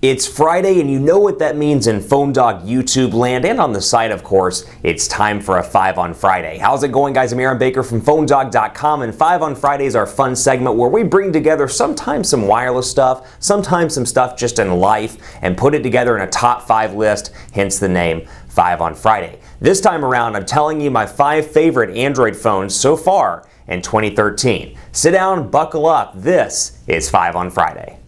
It's Friday, and you know what that means in Phone Dog YouTube land and on the site, of course. It's time for a 5 on Friday. How's it going, guys? I'm Aaron Baker from PhoneDog.com, and 5 on Friday is our fun segment where we bring together sometimes some wireless stuff, sometimes some stuff just in life, and put it together in a top 5 list, hence the name 5 on Friday. This time around, I'm telling you my 5 favorite Android phones so far in 2013. Sit down, buckle up. This is 5 on Friday.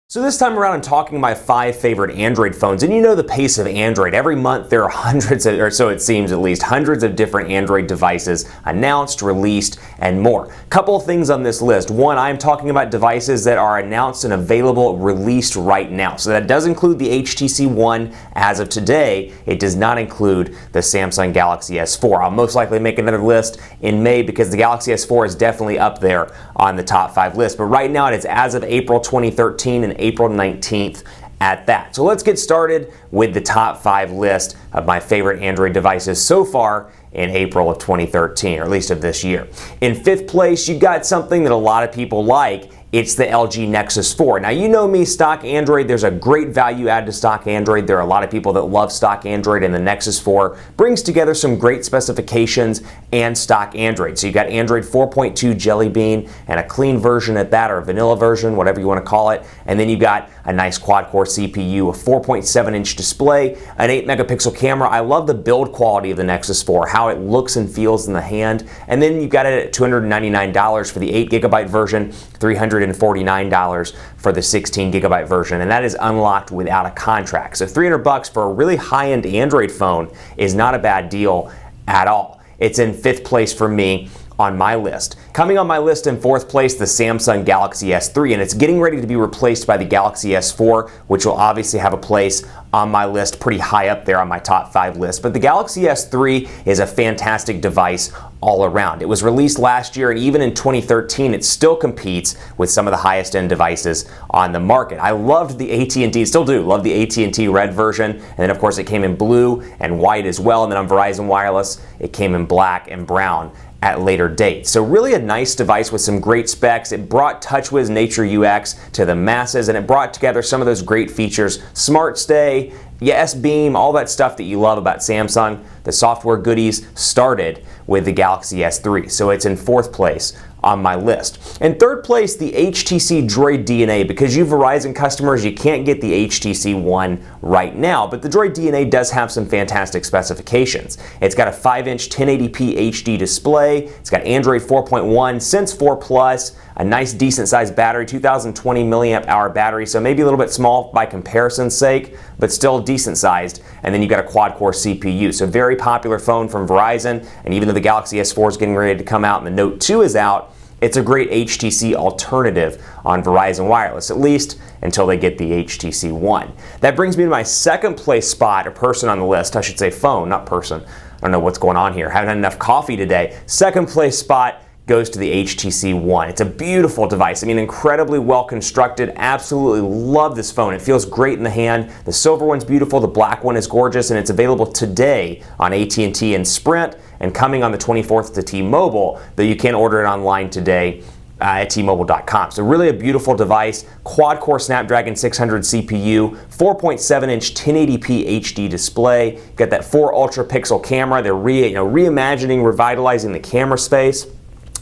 So this time around, I'm talking my 5 favorite Android phones, and you know the pace of Android. Every month there are hundreds, or so it seems at least, hundreds of different Android devices announced, released, and more. Couple of things on this list. One, I'm talking about devices that are announced and available, released right now. So that does include the HTC One as of today. It does not include the Samsung Galaxy S4. I'll most likely make another list in May because the Galaxy S4 is definitely up there on the top 5 list. But right now it is as of April 2013 and April 19th at that. So let's get started with the top 5 list of my favorite Android devices so far in April of 2013, or at least of this year. In 5th place, you got something that a lot of people like. It's the LG Nexus 4. Now, you know me, stock Android, there's a great value add to stock Android. There are a lot of people that love stock Android, and the Nexus 4 brings together some great specifications and stock Android. So you got Android 4.2 Jelly Bean and a clean version at that, or a vanilla version, whatever you want to call it. And then you got a nice quad-core CPU, a 4.7-inch display, an 8-megapixel camera. I love the build quality of the Nexus 4, how it looks and feels in the hand. And then you got it at $299 for the 8GB version, $349 for the 16GB version, and that is unlocked without a contract. So $300 for a really high-end Android phone is not a bad deal at all. It's in 5th place for me on my list. Coming on my list in 4th place, the Samsung Galaxy S3, and it's getting ready to be replaced by the Galaxy S4, which will obviously have a place on my list pretty high up there on my top 5 list. But the Galaxy S3 is a fantastic device all around. It was released last year, and even in 2013, it still competes with some of the highest end devices on the market. I loved the AT&T, still do, love the AT&T red version, and then of course it came in blue and white as well, and then on Verizon Wireless, it came in black and brown at later dates. So really a nice device with some great specs. It brought TouchWiz Nature UX to the masses, and it brought together some of those great features. Smart Stay, S-Beam, all that stuff that you love about Samsung. The software goodies started with the Galaxy S3, so it's in 4th place on my list. In 3rd place, the HTC Droid DNA. Because you Verizon customers, you can't get the HTC One right now, but the Droid DNA does have some fantastic specifications. It's got a 5-inch 1080p HD display, it's got Android 4.1, Sense 4 Plus, a nice decent sized battery, 2020 milliamp hour battery, so maybe a little bit small by comparison's sake, but still decent sized. And then you got a quad-core CPU, so very popular phone from Verizon. And even though the Galaxy S4 is getting ready to come out and the Note 2 is out, it's a great HTC alternative on Verizon Wireless, at least until they get the HTC One. That brings me to my 2nd place spot, or person on the list, I should say phone, not person. I don't know what's going on here. Haven't had enough coffee today. 2nd place spot goes to the HTC One. It's a beautiful device. I mean, incredibly well constructed. Absolutely love this phone. It feels great in the hand. The silver one's beautiful, the black one is gorgeous, and it's available today on AT&T and Sprint, and coming on the 24th to T-Mobile, though you can order it online today at T-Mobile.com. So really a beautiful device. Quad-core Snapdragon 600 CPU, 4.7-inch 1080p HD display. You've got that 4 ultra pixel camera. They're reimagining, revitalizing the camera space.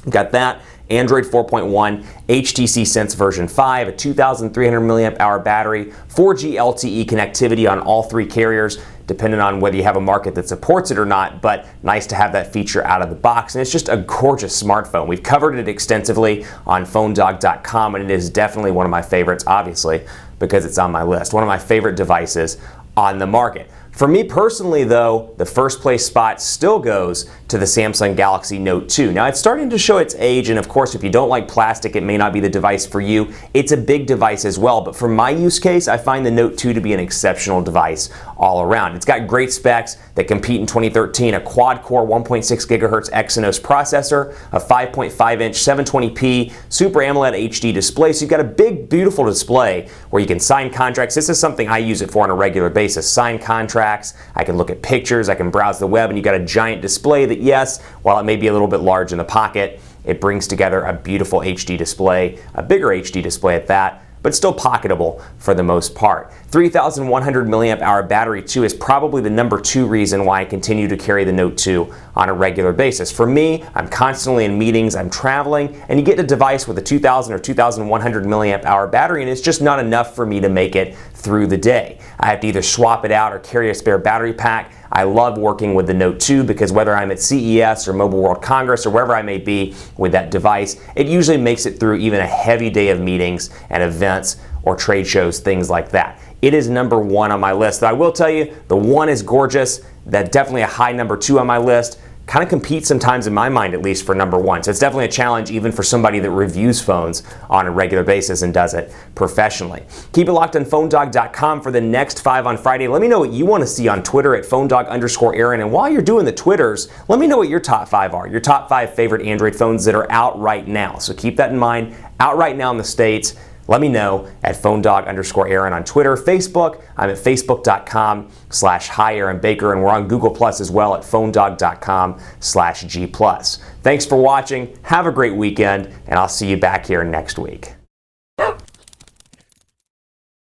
Got that, Android 4.1, HTC Sense version 5, a 2,300 milliamp hour battery, 4G LTE connectivity on all 3 carriers, depending on whether you have a market that supports it or not, but nice to have that feature out of the box. And it's just a gorgeous smartphone. We've covered it extensively on PhoneDog.com, and it is definitely one of my favorites, obviously, because it's on my list. One of my favorite devices on the market. For me personally, though, the 1st place spot still goes to the Samsung Galaxy Note 2. Now, it's starting to show its age, and of course, if you don't like plastic, it may not be the device for you. It's a big device as well, but for my use case, I find the Note 2 to be an exceptional device all around. It's got great specs that compete in 2013, a quad-core 1.6 gigahertz Exynos processor, a 5.5-inch 720p Super AMOLED HD display, so you've got a big, beautiful display where you can sign contracts. This is something I use it for on a regular basis. Sign contracts, I can look at pictures, I can browse the web, and you've got a giant display that, yes, while it may be a little bit large in the pocket, It brings together a beautiful HD display, a bigger HD display at that, but still pocketable for the most part. 3,100 milliamp hour battery too is probably the number 2 reason why I continue to carry the Note 2 on a regular basis. For me, I'm constantly in meetings, I'm traveling, and you get a device with a 2,000 or 2,100 milliamp hour battery and it's just not enough for me to make it through the day. I have to either swap it out or carry a spare battery pack. I love working with the Note 2 because whether I'm at CES or Mobile World Congress or wherever I may be with that device, it usually makes it through even a heavy day of meetings and events or trade shows, things like that. It is number 1 on my list. I will tell you, the 1 is gorgeous. That's definitely a high number 2 on my list. Kind of competes sometimes in my mind, at least, for number 1. So it's definitely a challenge even for somebody that reviews phones on a regular basis and does it professionally. Keep it locked on PhoneDog.com for the next 5 on Friday. Let me know what you want to see on Twitter at PhoneDog_Aaron. And while you're doing the Twitters, let me know what your top 5 are, your top 5 favorite Android phones that are out right now. So keep that in mind. Out right now in the States. Let me know at PhoneDog_Aaron on Twitter. Facebook, I'm at Facebook.com/HiAaronBaker, and we're on Google Plus as well at PhoneDog.com/G+. Thanks for watching. Have a great weekend, and I'll see you back here next week.